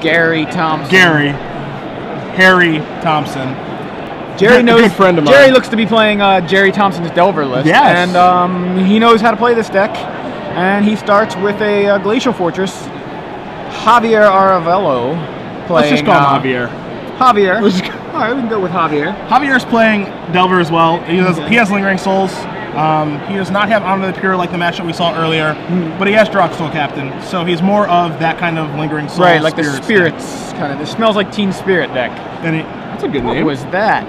Gerry Thompson. Harry Thompson. Jerry knows. A good friend of mine. Jerry looks to be playing Jerry Thompson's Delver list. Yes. And he knows how to play this deck. And he starts with a Glacial Fortress. Javier Arevelo playing. Let's just call him Javier. Javier. All right, we can go with Javier. Javier's playing Delver as well. He has Lingering Souls. He does not have Honor of the Pure like the matchup we saw earlier, but he has Drogsoul Captain, so he's more of that kind of Lingering Souls. Right, like the Spirits kind of. It smells like Teen Spirit deck. And that's a good name. What was that?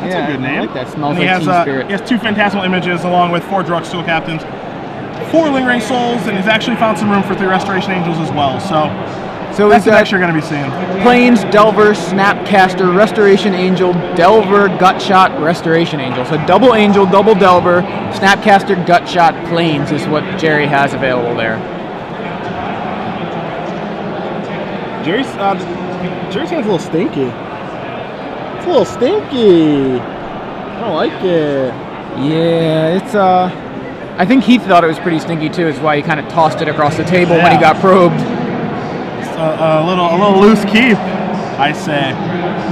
That's a good name. I like that. Smells and like Teen Spirit. He has 2 Phantasmal Images along with 4 Drogsoul Captains, 4 Lingering Souls, and he's actually found some room for 3 Restoration Angels as well. So that's the deck you're going to be seeing. Plains, Delver, Snapcaster, Restoration Angel, Delver, Gutshot, Restoration Angel. So double Angel, double Delver, Snapcaster, Gutshot, Plains is what Jerry has available there. Jerry's hand's a little stinky. It's a little stinky. I don't like it. Yeah, it's I think he thought it was pretty stinky too. Is why he kind of tossed it across the table when he got probed. A little loose keep, I say,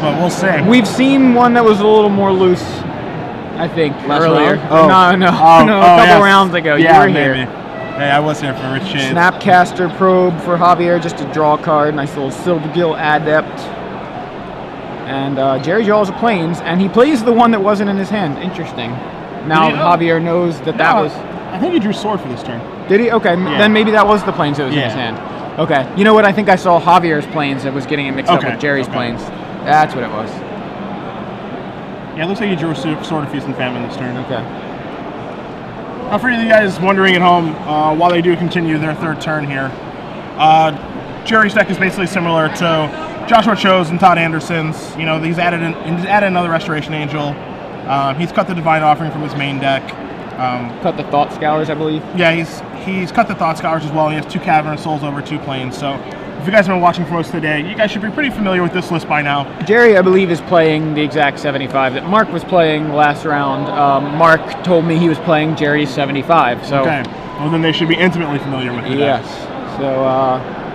but we'll see. We've seen one that was a little more loose, I think, earlier. Round? No, a couple rounds ago. Yeah, you were here. maybe. Hey, I was here for Rich Shades. Snapcaster Probe for Javier, just to draw a card. Nice little Silvergill Adept. And Jerry draws a Plains, and he plays the one that wasn't in his hand. Interesting. Now Javier knows that was... I think he drew Sword for this turn. Did he? Okay, then maybe that was the Plains that was in his hand. Okay. You know what? I think I saw Javier's Plains that was getting it mixed up with Jerry's Plains. That's what it was. Yeah, it looks like he drew Sword of Feast and Famine this turn. Okay. Now, for you guys wondering at home, while they do continue their 3rd turn here, Jerry's deck is basically similar to Joshua Cho's and Todd Anderson's. You know, he's added another Restoration Angel. He's cut the Divine Offering from his main deck. Cut the Thought Scours, I believe. Yeah, he's cut the Thought Scours as well. He has 2 Cavern Souls over 2 Plains. So if you guys have been watching for us today, you guys should be pretty familiar with this list by now. Jerry, I believe, is playing the exact 75 that Mark was playing last round. Mark told me he was playing Jerry's 75. So okay. Well, then they should be intimately familiar with it. Yes. So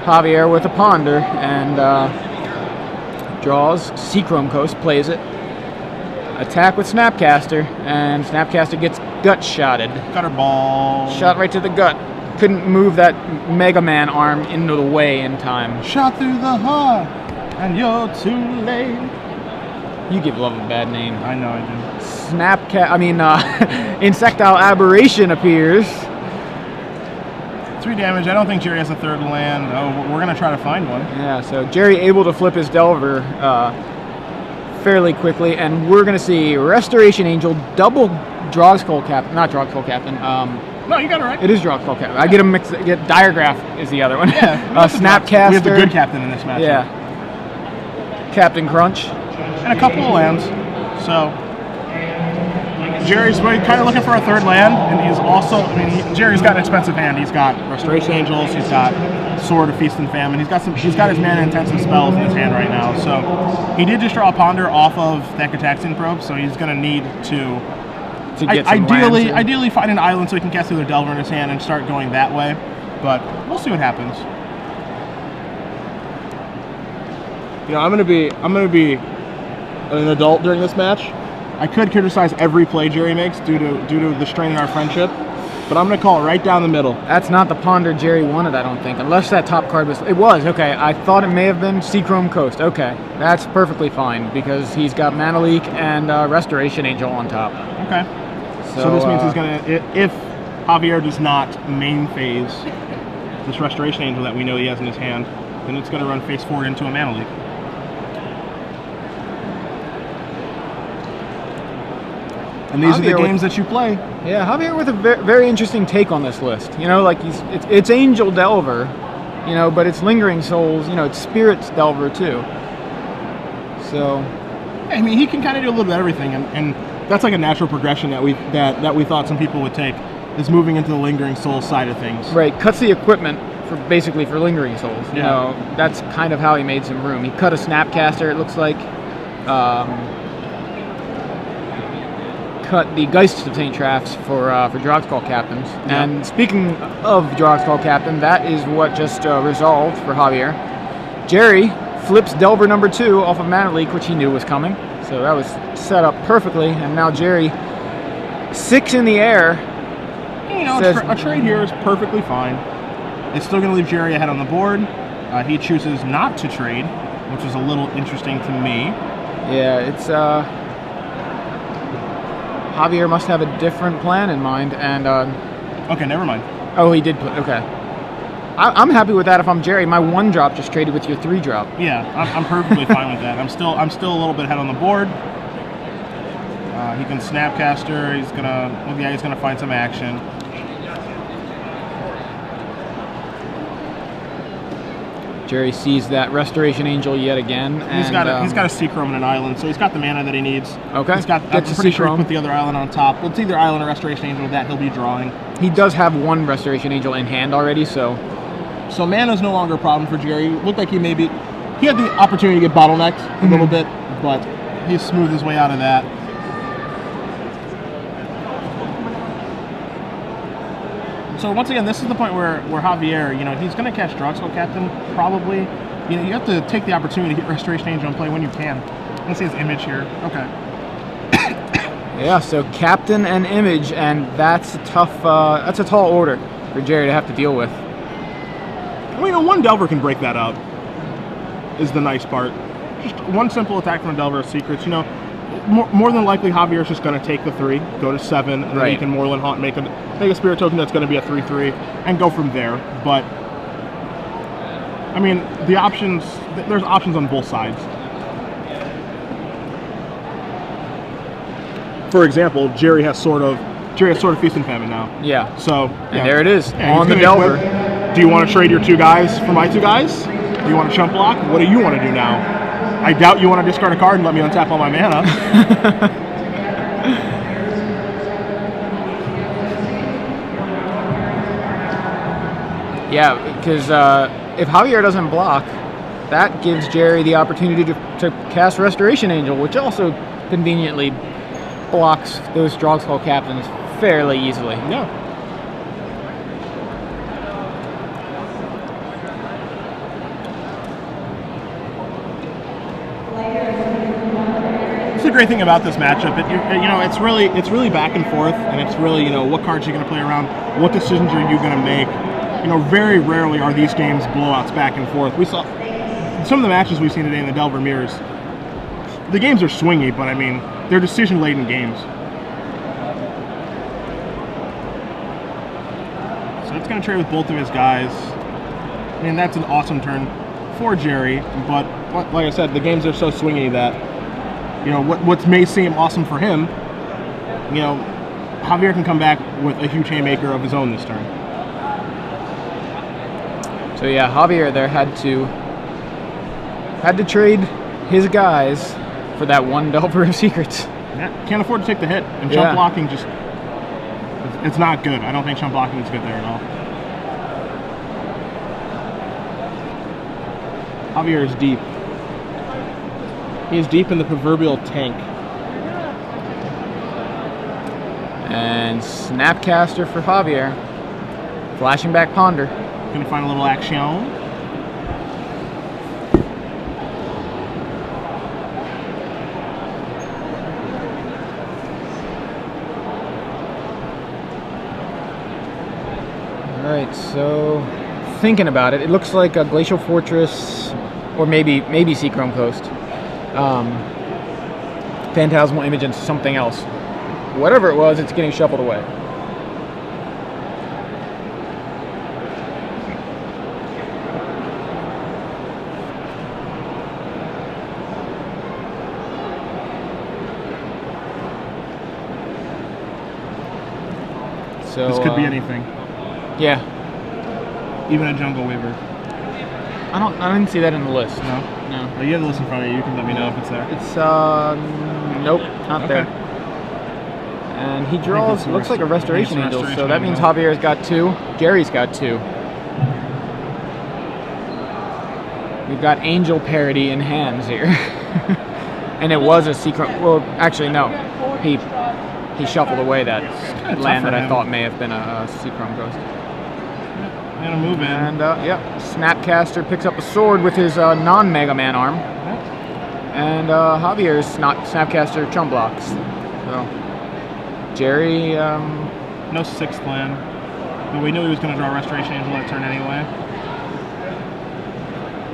Javier with a Ponder and draws Seachrome Coast, plays it. Attack with Snapcaster, and Snapcaster gets gut shotted. Gutter ball. Shot right to the gut. Couldn't move that Mega Man arm into the way in time. Shot through the heart, and you're too late. You give love a bad name. I know, I do. Insectile Aberration appears. 3 damage. I don't think Jerry has a 3rd land. Oh, we're going to try to find one. Yeah, so Jerry able to flip his Delver fairly quickly, and we're going to see Restoration Angel, double Drogsoul Captain. Not Drogsoul Captain. No, you got it right. It is Drogsoul Captain. I get them mixed. Diregraph is the other one. Yeah. Snapcaster. We have the good captain in this match. Yeah. Captain Crunch. And a couple of lands. So Jerry's kind of looking for a 3rd land, and he's also, Jerry's got an expensive hand. He's got Restoration Angels, he's got Sword of Feast and Famine. He's got his mana-intensive spells in his hand right now. So he did just draw a Ponder off of that Gataxian Probe, so he's going to need to get some ideally find an island so he can cast the Delver in his hand and start going that way. But we'll see what happens. You know, I'm gonna be an adult during this match. I could criticize every play Jerry makes due to the strain in our friendship, but I'm going to call it right down the middle. That's not the Ponder Jerry wanted, I don't think, unless that top card was... It was, okay. I thought it may have been Seachrome Coast. Okay, that's perfectly fine, because he's got Mana Leak and Restoration Angel on top. Okay. So this means he's going to... If Javier does not main phase this Restoration Angel that we know he has in his hand, then it's going to run face forward into a Mana Leak. And these are the games that you play. Yeah, Javier with a very interesting take on this list. You know, like it's Angel Delver, you know, but it's Lingering Souls, you know, it's Spirits Delver too. So, I mean, he can kind of do a little bit of everything, and that's like a natural progression that we thought some people would take, is moving into the Lingering Souls side of things. Right, cuts the equipment for Lingering Souls. You know, that's kind of how he made some room. He cut a Snapcaster, it looks like. Cut the Geist of St. Traffs for Drogsoul Captains. Yeah. And speaking of Drogsoul Captain, that is what just resolved for Javier. Jerry flips Delver number 2 off of Mana Leak, which he knew was coming. So that was set up perfectly. And now Gerry, 6 in the air. You know, a trade here is perfectly fine. It's still going to leave Gerry ahead on the board. He chooses not to trade, which is a little interesting to me. Yeah, it's Javier must have a different plan in mind, and okay, never mind. Oh, he did put okay. I'm happy with that. If I'm Gerry, my 1-drop just traded with your 3-drop. Yeah, I'm perfectly fine with that. I'm still a little bit ahead on the board. He can Snapcaster. He's gonna find some action. Gerry sees that Restoration Angel yet again. And, he's got a Seachrome and an island, so he's got the mana that he needs. Okay. He's got. I'm pretty sure he put the other island on top. Well, it's either island or Restoration Angel that he'll be drawing. He does have 1 Restoration Angel in hand already, so. So mana's no longer a problem for Gerry. Looked like he had the opportunity to get bottlenecked a little bit, but he smoothed his way out of that. So once again, this is the point where Javier, you know, he's going to catch SCGCOL Captain probably. You know, you have to take the opportunity to get Restoration Angel and play when you can. Let's see his image here. Okay. Yeah, so Captain and Image, and that's a tough, that's a tall order for Gerry to have to deal with. Well, you know, 1 Delver can break that up, is the nice part. Just 1 simple attack from a Delver of Secrets, you know. More than likely, Javier's just going to take the 3, go to 7, and then he can Moorland Haunt, make a Spirit Token that's going to be a 3/3, and go from there. But I mean, there's options on both sides. For example, Gerry has sort of Feast and Famine now. Yeah. So and there it is on the Delver. Do you want to trade your 2 guys for my 2 guys? Do you want to chump block? What do you want to do now? I doubt you want to discard a card and let me untap all my mana. Yeah, because if Javier doesn't block, that gives Gerry the opportunity to cast Restoration Angel, which also conveniently blocks those SCGCOL Captains fairly easily. Yeah. That's the great thing about this matchup. You know, it's really back and forth, and it's really, you know, what cards you're going to play around, what decisions are you going to make. You know, very rarely are these games blowouts back and forth. We saw some of the matches we've seen today in the Delver Mirrors. The games are swingy, but I mean, they're decision-laden games. So it's going to trade with both of his guys. I mean, that's an awesome turn for Gerry, but like I said, the games are so swingy that, you know, what may seem awesome for him, you know, Javier can come back with a huge haymaker of his own this turn. So yeah, Javier there had to trade his guys for that 1 Delver of Secrets. Yeah, can't afford to take the hit, and chump blocking just, it's not good. I don't think chump blocking is good there at all. Javier is deep. He is deep in the proverbial tank. And Snapcaster for Javier. Flashing back Ponder. Gonna find a little action. Alright, so thinking about it, it looks like a Glacial Fortress, or maybe Seachrome Coast. Phantasmal Image and something else. Whatever it was, it's getting shuffled away. So this could be anything. Yeah. Even a Jungle Weaver. I didn't see that in the list. No? No. Well, you have the list in front of you. You can let me know if it's there. It's, nope, not there. And he draws, looks like a Restoration Angel, so that means Javier's got 2. Gerry's got 2. We've got Angel parity in hands here. And it was a secret, well, actually, no. He shuffled away that land that I thought may have been a Seachrome Ghost. gonna move in. And Snapcaster picks up a sword with his non-Mega Man arm. And Javier's Snapcaster chum blocks. So Gerry, no sixth land, but we knew he was going to draw Restoration Angel that turn anyway.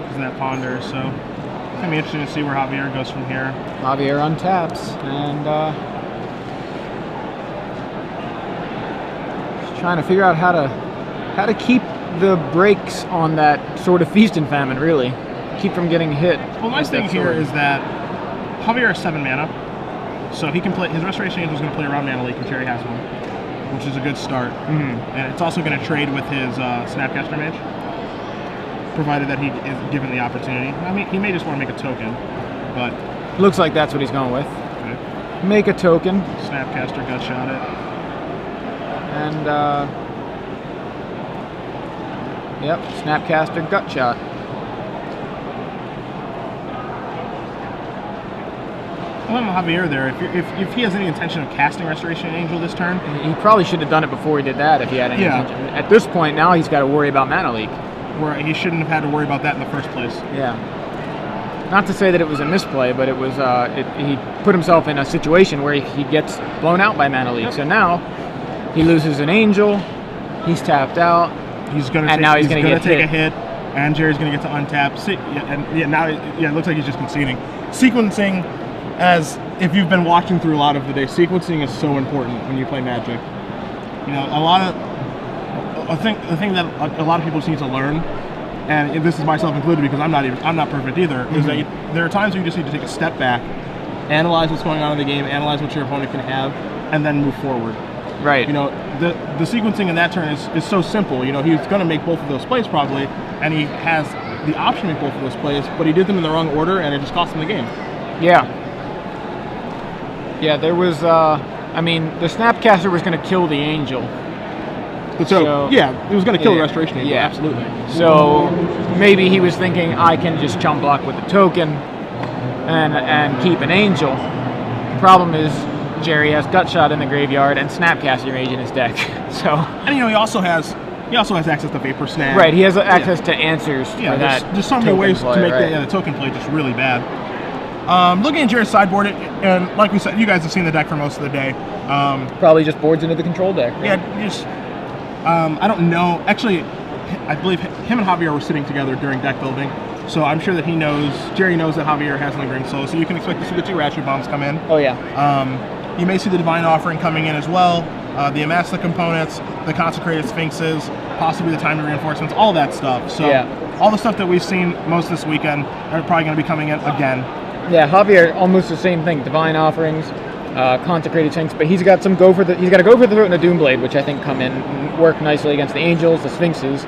Because of that ponder, so it's going to be interesting to see where Javier goes from here. Javier untaps and he's trying to figure out how to keep the brakes on that sort of Feast and Famine, really. Keep from getting hit. Well, the nice thing here is that Javier has 7 mana, so he can play. His Restoration Angel is going to play around Mana Leak, and Gerry has one, which is a good start. And it's also going to trade with his Snapcaster Mage, provided that he is given the opportunity. I mean, he may just want to make a token, but looks like that's what he's going with. Okay. Make a token. Snapcaster gut shot it, and yep, Snapcaster gut shot. I want Javier there. If he has any intention of casting Restoration Angel this turn, he probably should have done it before he did that. If he had any intention. At this point, now he's got to worry about Mana Leak. Where he shouldn't have had to worry about that in the first place. Yeah. Not to say that it was a misplay, but it was. He put himself in a situation where he gets blown out by Mana Leak. Yep. So now he loses an Angel. He's tapped out. He's going to take a hit, and Gerry's going to get to untap. Now it looks like he's just conceding. Sequencing. As if you've been watching through a lot of the day, sequencing is so important when you play Magic. You know, the thing that a lot of people just need to learn, and this is myself included because I'm not perfect either, is that there are times where you just need to take a step back, analyze what's going on in the game, analyze what your opponent can have, and then move forward. Right. You know, the sequencing in that turn is so simple. You know, he's going to make both of those plays probably, and he has the option to make both of those plays, but he did them in the wrong order, and it just cost him the game. Yeah. Yeah, there was, I mean, the Snapcaster was going to kill the Angel. So yeah, it was going to kill the Restoration Angel, absolutely. So maybe he was thinking, I can just chum block with the token and keep an Angel. The problem is, Gerry has Gut Shot in the graveyard and Snapcaster Mage in his deck. So, and you know, he also has access to Vapor Snag. Right, he has access to answers for that. There's so many ways to make the token play just really bad. Looking at Gerry's sideboard, and like we said, you guys have seen the deck for most of the day. Probably just boards into the control deck. Right? Yeah, just I don't know. Actually, I believe him and Javier were sitting together during deck building, so I'm sure that Gerry knows that Javier has Lingering Soul, so you can expect to see the 2 Ratchet Bombs come in. Oh yeah. You may see the Divine Offering coming in as well, the Amasa components, the Consecrated Sphinxes, possibly the Timely Reinforcements, all that stuff. So all the stuff that we've seen most this weekend are probably going to be coming in again. Yeah, Javier, almost the same thing. Divine Offerings, Consecrated Sphinx, but he's got to go for the Throat and a Doomblade, which I think come in and work nicely against the Angels, the Sphinxes.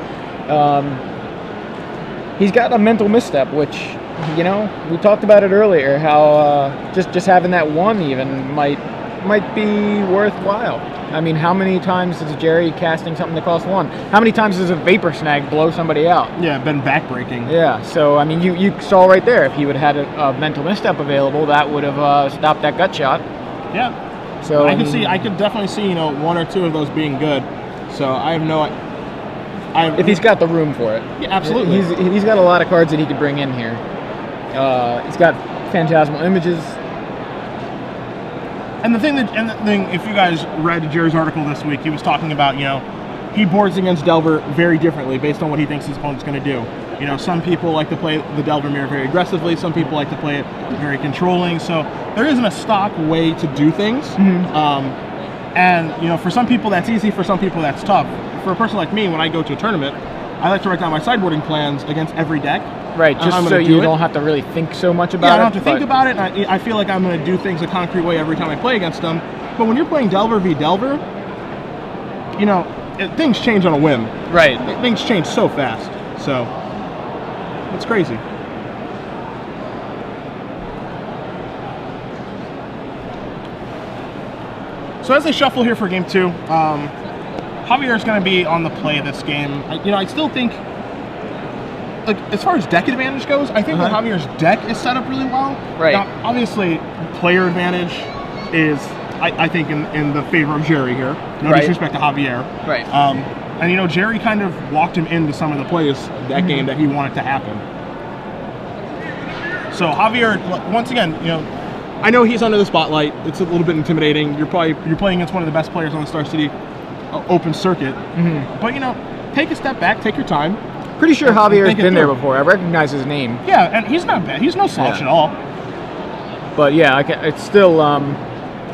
He's got a Mental Misstep, which, you know, we talked about it earlier, how just having that 1 even might be worthwhile. I mean, how many times is Gerry casting something that costs 1? How many times does a Vapor Snag blow somebody out? Yeah, been backbreaking. Yeah, so, I mean, you saw right there, if he would have had a Mental Misstep available, that would have stopped that Gut Shot. Yeah. So I could definitely see, you know, 1 or 2 of those being good. So I have no... if he's got the room for it. Yeah, absolutely. He's got a lot of cards that he could bring in here. He's got Phantasmal Images. And the thing, if you guys read Gerry's article this week, he was talking about, you know, he boards against Delver very differently based on what he thinks his opponent's going to do. You know, some people like to play the Delver Mirror very aggressively, some people like to play it very controlling, so there isn't a stock way to do things. And, you know, for some people that's easy, for some people that's tough. For a person like me, when I go to a tournament, I like to write down my sideboarding plans against every deck. Right, just so you don't have to really think so much about it. Yeah, I don't have to think about it, and I feel like I'm going to do things a concrete way every time I play against them. But when you're playing Delver v. Delver, you know, things change on a whim. Right. Things change so fast. So, it's crazy. So as they shuffle here for game 2, Javier's going to be on the play this game. You know, I still think, like, as far as deck advantage goes, I think that Javier's deck is set up really well. Right. Now, obviously, player advantage is, I think, in the favor of Gerry here. No disrespect to Javier. Right. And, you know, Gerry kind of walked him into some of the plays that game that he wanted to happen. So Javier, once again, you know, I know he's under the spotlight. It's a little bit intimidating. You're playing against one of the best players on the Star City Open circuit. But, you know, take a step back, take your time. Pretty sure Javier's been there before. I recognize his name. Yeah, and he's not bad. He's no slouch at all. But yeah, it's still,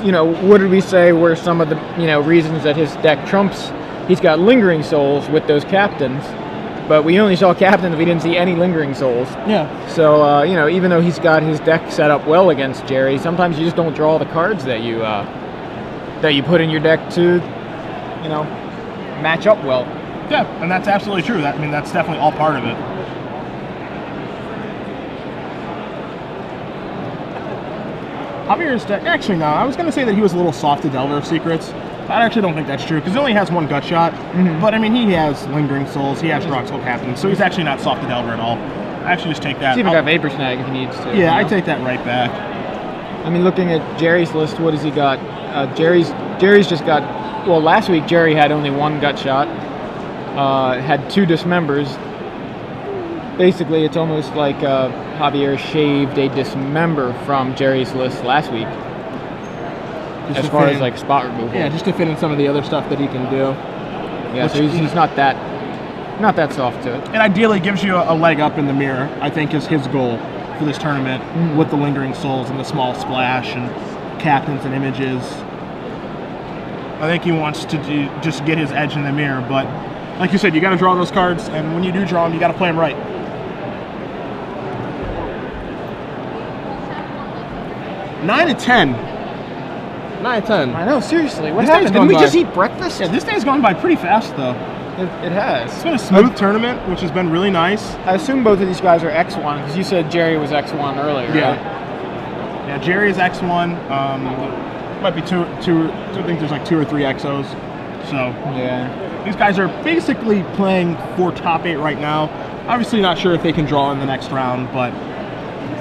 you know, what did we say were some of the, you know, reasons that his deck trumps? He's got lingering souls with those captains, but we only saw captains. We didn't see any lingering souls. Yeah. So you know, even though he's got his deck set up well against Gerry, sometimes you just don't draw the cards that you put in your deck to, you know, match up well. Yeah, and that's absolutely true. I mean, that's definitely all part of it. Javier's deck, actually, no, I was going to say that he was a little soft to Delver of Secrets. I actually don't think that's true, because he only has one gut shot. But, I mean, he has Lingering Souls, he has Drogsoul Captain, so he's actually not soft to Delver at all. I actually just take that. He's even got Vapor Snag if he needs to. Yeah, I take that right back. I mean, looking at Gerry's list, what has he got? Gerry's just got, well, last week Gerry had only one gut shot, had 2 dismembers. Basically, it's almost like Javier shaved a dismember from Gerry's list last week. Just as far as like spot removal. Yeah, just to fit in some of the other stuff that he can do. Yeah, so he's not that soft to it. And ideally gives you a leg up in the mirror, I think, is his goal for this tournament, with the Lingering Souls and the small splash and captains and images. I think he wants to just get his edge in the mirror, but like you said, you got to draw those cards, and when you do draw them, you got to play them right. Nine to 10. 9 to 10. I know, seriously. What This happened? day's Didn't gone we by. just eat breakfast? Yeah, this day's gone by pretty fast, though. It has. It's been a smooth tournament, which has been really nice. I assume both of these guys are X1, because you said Gerry was X1 earlier, Yeah. right? Yeah, Gerry is X1. Might be two. I think there's like 2 or 3 XOs. So Yeah. these guys are basically playing for top 8 right now. Obviously not sure if they can draw in the next round, but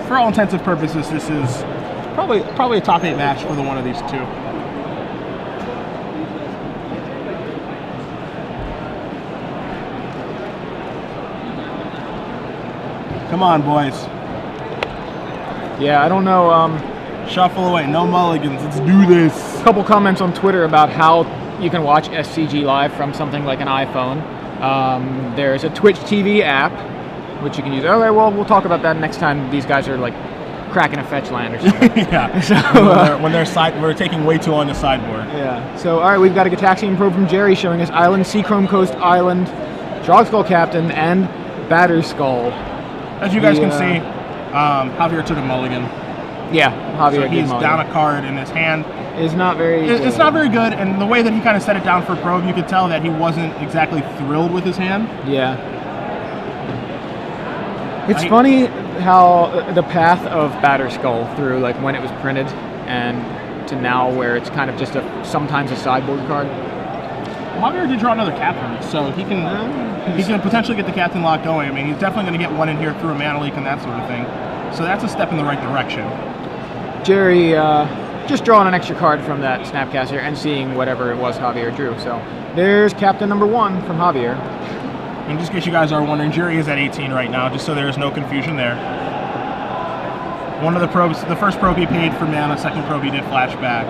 for all intents and purposes, this is probably a top 8 match for the one of these two. Come on, boys. Yeah, I don't know. Shuffle away, no mulligans. Let's do this. A couple comments on Twitter about how you can watch SCG live from something like an iPhone. There's a Twitch TV app, which you can use. Okay, well, we'll talk about that next time these guys are like cracking a fetch land or something. Yeah. So, we're taking way too long to sideboard. Yeah. So, all right, we've got a Gataxian Probe from Gerry showing us Island, Seachrome Coast Island, Drogskull Captain, and Batterskull. As you guys can see, Javier took a mulligan. Yeah, Javier. So he's down a card in his hand. It's not very. It's not very good, and the way that he kind of set it down for probe, you could tell that he wasn't exactly thrilled with his hand. Yeah. It's funny how the path of Batterskull through like when it was printed and to now where it's kind of just sometimes a sideboard card. Javier did draw another captain, so he can potentially get the captain lock going. I mean, he's definitely going to get one in here through a mana leak and that sort of thing. So that's a step in the right direction. Gerry just drawing an extra card from that Snapcaster and seeing whatever it was Javier drew. So there's captain number 1 from Javier. And just in case you guys are wondering, Gerry is at 18 right now, just so there is no confusion there. One of the probes, the first probe he paid for mana, second probe he did flashback.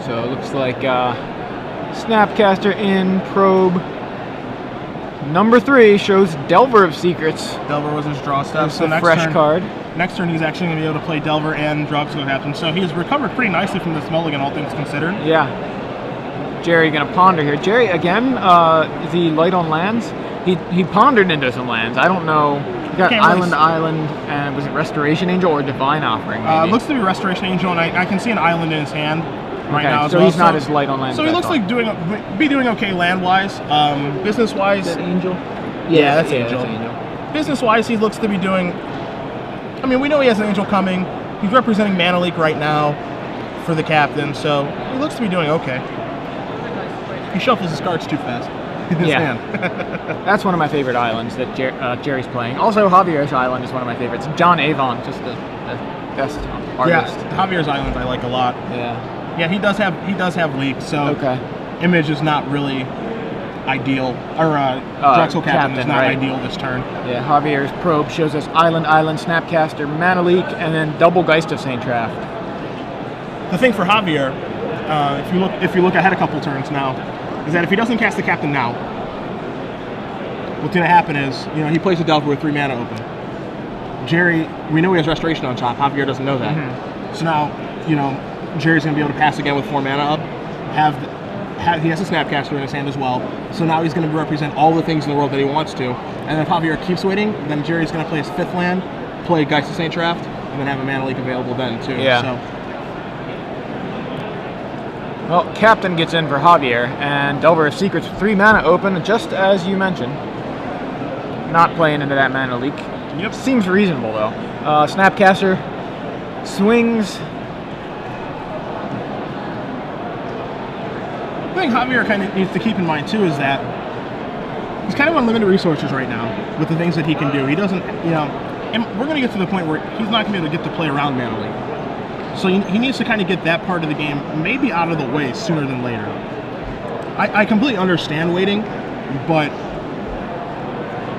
So it looks like Snapcaster in probe number 3 shows Delver of Secrets. Delver was his draw step. It's a fresh card. Next turn he's actually going to be able to play Delver and Drogskull Captain. So he's recovered pretty nicely from this mulligan, all things considered. Yeah. Gerry going to ponder here. Gerry, again, the light on lands. He pondered into some lands. I don't know. He got Island, and was it Restoration Angel or Divine Offering? Maybe? Looks to be Restoration Angel, and I can see an Island in his hand right now. So he's not as light on land. So he looks like doing okay land-wise. Business-wise, Is that Angel? Yeah, that's Angel. That's Angel. Business-wise, he looks to be doing. I mean, we know he has an Angel coming. He's representing Mana Leak right now for the captain, so he looks to be doing okay. He shuffles his cards too fast. in his Yeah. hand. That's one of my favorite islands that Gerry's playing. Also, Javier's island is one of my favorites. John Avon, just the best artist. Yeah, Javier's island I like a lot. Yeah. Yeah, he does have leaks, so Okay. image is not really ideal. Or Drexel Captain is not right. ideal this turn. Yeah, Javier's probe shows us island, Snapcaster, Mana Leak, and then double Geist of St. Traft. The thing for Javier, if you look ahead a couple turns now, is that if he doesn't cast the Captain now, what's going to happen is, he plays a Delver with 3 mana open. Gerry, we know he has Restoration on top. Javier doesn't know that. Mm-hmm. So now, Gerry's going to be able to pass again with 4 mana up. He has a Snapcaster in his hand as well. So now he's going to represent all the things in the world that he wants to. And if Javier keeps waiting, then Gerry's going to play his 5th land, play Geist of St. Traft, and then have a Mana Leak available then too. Yeah. So. Well, Captain gets in for Javier, and Delver of Secrets 3 mana open, just as you mentioned. Not playing into that Mana Leak. Yep. Seems reasonable though. Snapcaster swings. The thing Javier kind of needs to keep in mind too is that he's kind of on limited resources right now with the things that he can do. He doesn't, and we're going to get to the point where he's not going to be able to get to play around Mana Leak. So he needs to kind of get that part of the game maybe out of the way sooner than later. I completely understand waiting, but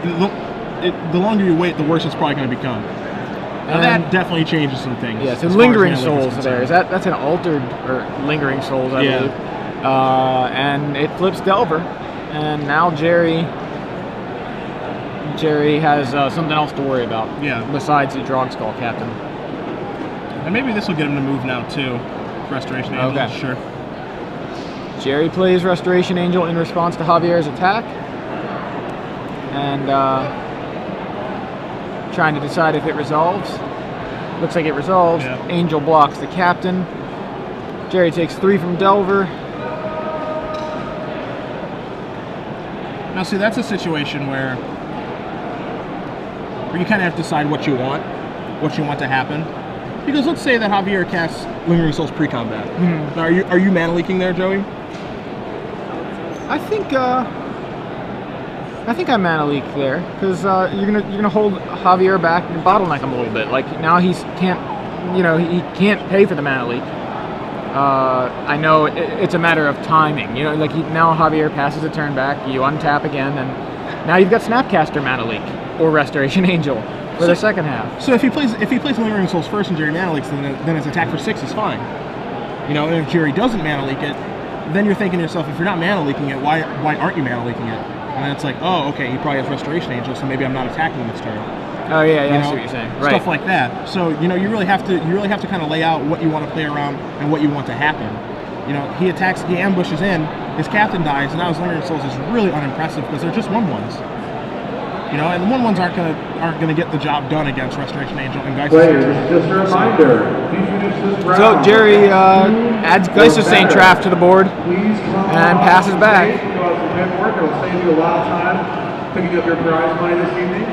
the longer you wait, the worse it's probably going to become. Now that definitely changes some things. Yeah, so Lingering Souls there. That's an altered, or Lingering Souls, I believe. And it flips Delver. And now Gerry has something else to worry about. Yeah. Besides the Drogskol Captain. And maybe this will get him to move now too. Restoration Angel, okay. Sure. Gerry plays Restoration Angel in response to Javier's attack. And trying to decide if it resolves. Looks like it resolves. Yeah. Angel blocks the Captain. Gerry takes 3 from Delver. Now see, that's a situation where you kind of have to decide what you want to happen. Because let's say that Javier casts Lingering Souls pre-combat. Mm-hmm. Now, are you mana leaking there, Joey? I think I mana leak there because you're gonna hold Javier back and bottleneck him a little bit. Like now he can't pay for the mana leak. I know it's a matter of timing. Now Javier passes a turn back, you untap again, and now you've got Snapcaster mana leak or Restoration Angel for the second half. So if he plays Lingering Souls first and Gerry mana leaks, then his attack for 6 is fine. And if Gerry doesn't mana leak it, then you're thinking to yourself, if you're not mana leaking it, why aren't you mana leaking it? And then it's like, oh, okay, he probably has Restoration Angel, so maybe I'm not attacking this turn. Oh yeah, I see what you're saying. Right. Stuff like that. So you really have to kind of lay out what you want to play around and what you want to happen. He attacks, he ambushes in, his Captain dies, and now his Lingering Souls is really unimpressive because they're just 1/1s. And 1/1s aren't gonna get the job done against Restoration Angel and Geist. Players, just a reminder. So Gerry adds Geist of St. Traft to the board and passes back. It'll save you a lot of time picking up your prize money this evening.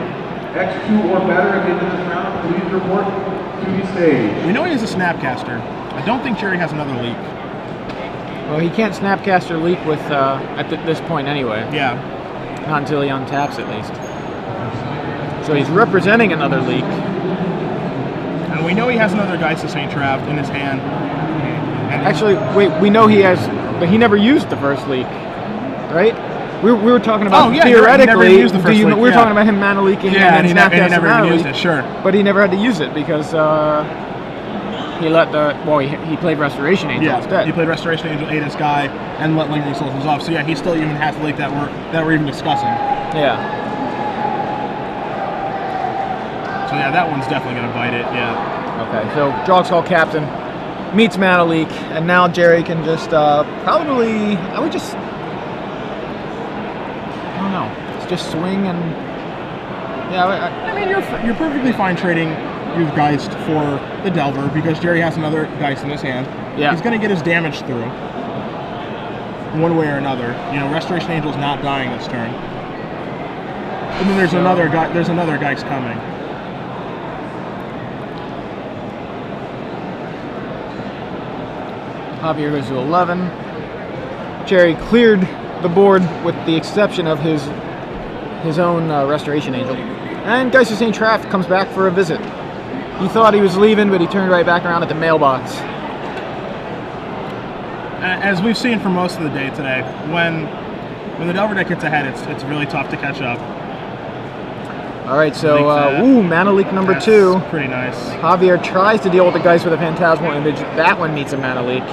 X2 or better at the end of this round, please report to the stage. We know he has a Snapcaster. I don't think Gerry has another leak. Well, he can't Snapcaster leak with at this point anyway. Yeah. Not until he untaps at least. So he's representing another leak. And we know he has another Geist of St. Traft in his hand. And actually, wait, we know he has, but he never used the first leak, right? We were talking about theoretically. He never used the first leak, we were talking about him mana leaking and he never even used it. Sure. But he never had to use it because he let he played Restoration Angel instead. He played Restoration Angel, ate his guy, and let Lingering Souls resolve. So yeah, he still even has the leak that we're even discussing. Yeah. So yeah, that one's definitely gonna bite it. Yeah. Okay. So Drogskol Captain meets mana leak, and now Gerry can just probably I don't know. Just swing and I mean, you're perfectly fine trading your Geist for the Delver because Gerry has another Geist in his hand. Yeah. He's going to get his damage through one way or another. Restoration Angel's not dying this turn. And then there's another Geist coming. Javier goes to 11. Gerry cleared the board with the exception of his own Restoration Angel. And Geister St. Traff comes back for a visit. He thought he was leaving, but he turned right back around at the mailbox. As we've seen for most of the day today, when the Delver deck gets ahead, it's really tough to catch up. All right, so Mana Leak number That's 2. Pretty nice. Javier tries to deal with the Geist with a Phantasmal Image. That one meets a Mana Leak.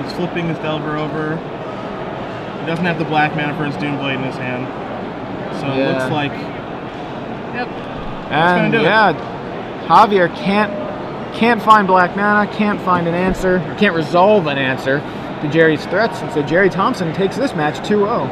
He's flipping his Delver over. He doesn't have the black mana for his Doomblade in his hand, so it looks like. Yep. And Javier can't find black mana, can't find an answer, or can't resolve an answer to Gerry's threats, and so Gerry Thompson takes this match 2-0.